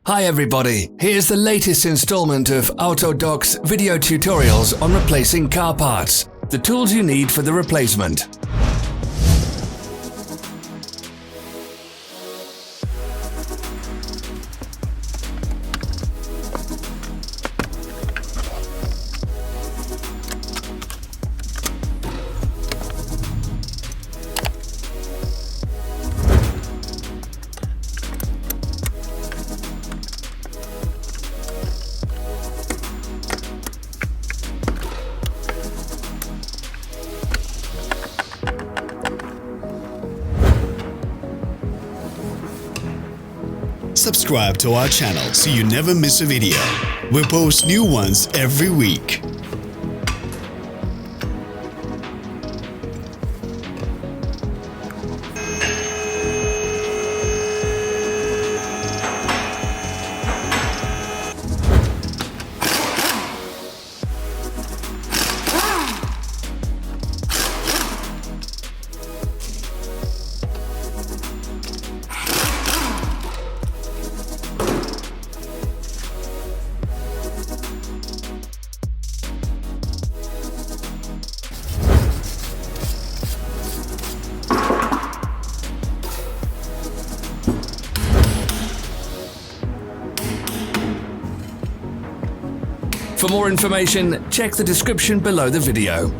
Hi everybody, here's the latest installment of Autodoc's video tutorials on replacing car parts, the tools you need for the replacement. Subscribe to our channel so you never miss a video. We post new ones every week. For more information, check the description below the video.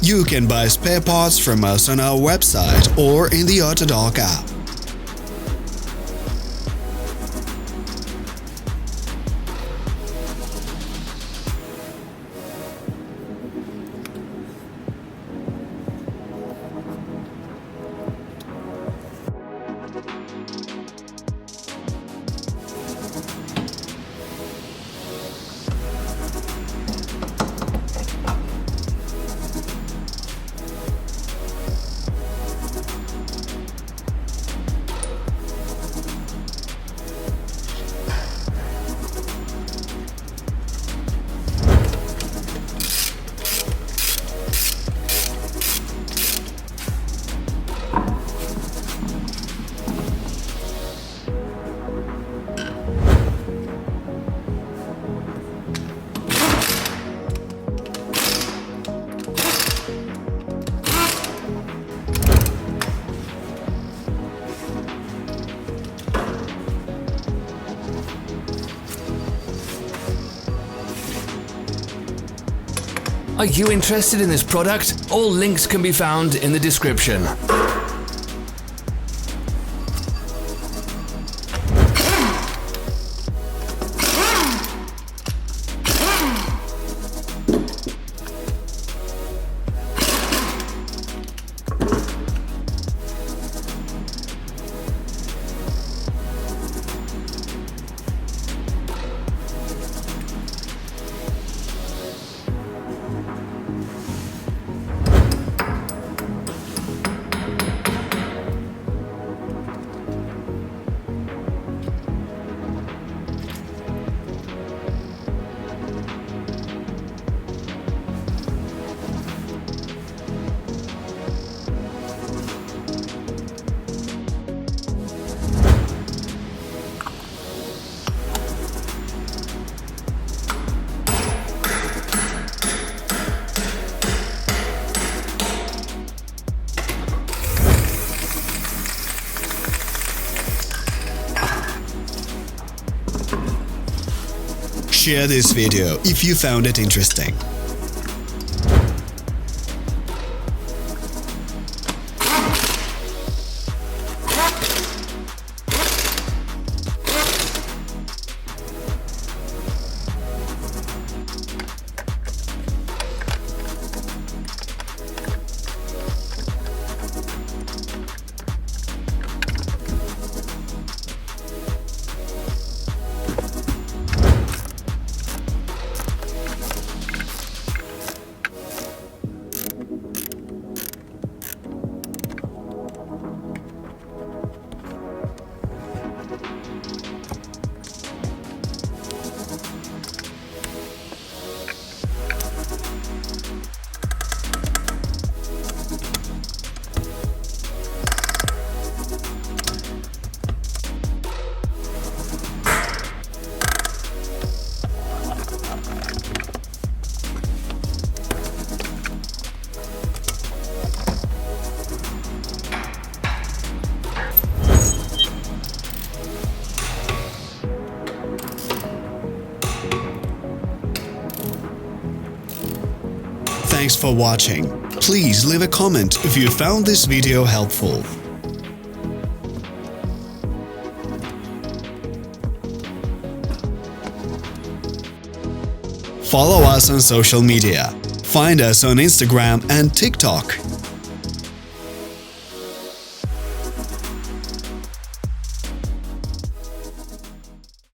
You can buy spare parts from us on our website or in the Autodoc app. Are you interested in this product? All links can be found in the description. Share this video if you found it interesting. Thanks for watching. Please leave a comment if you found this video helpful. Follow us on social media. Find us on Instagram and TikTok.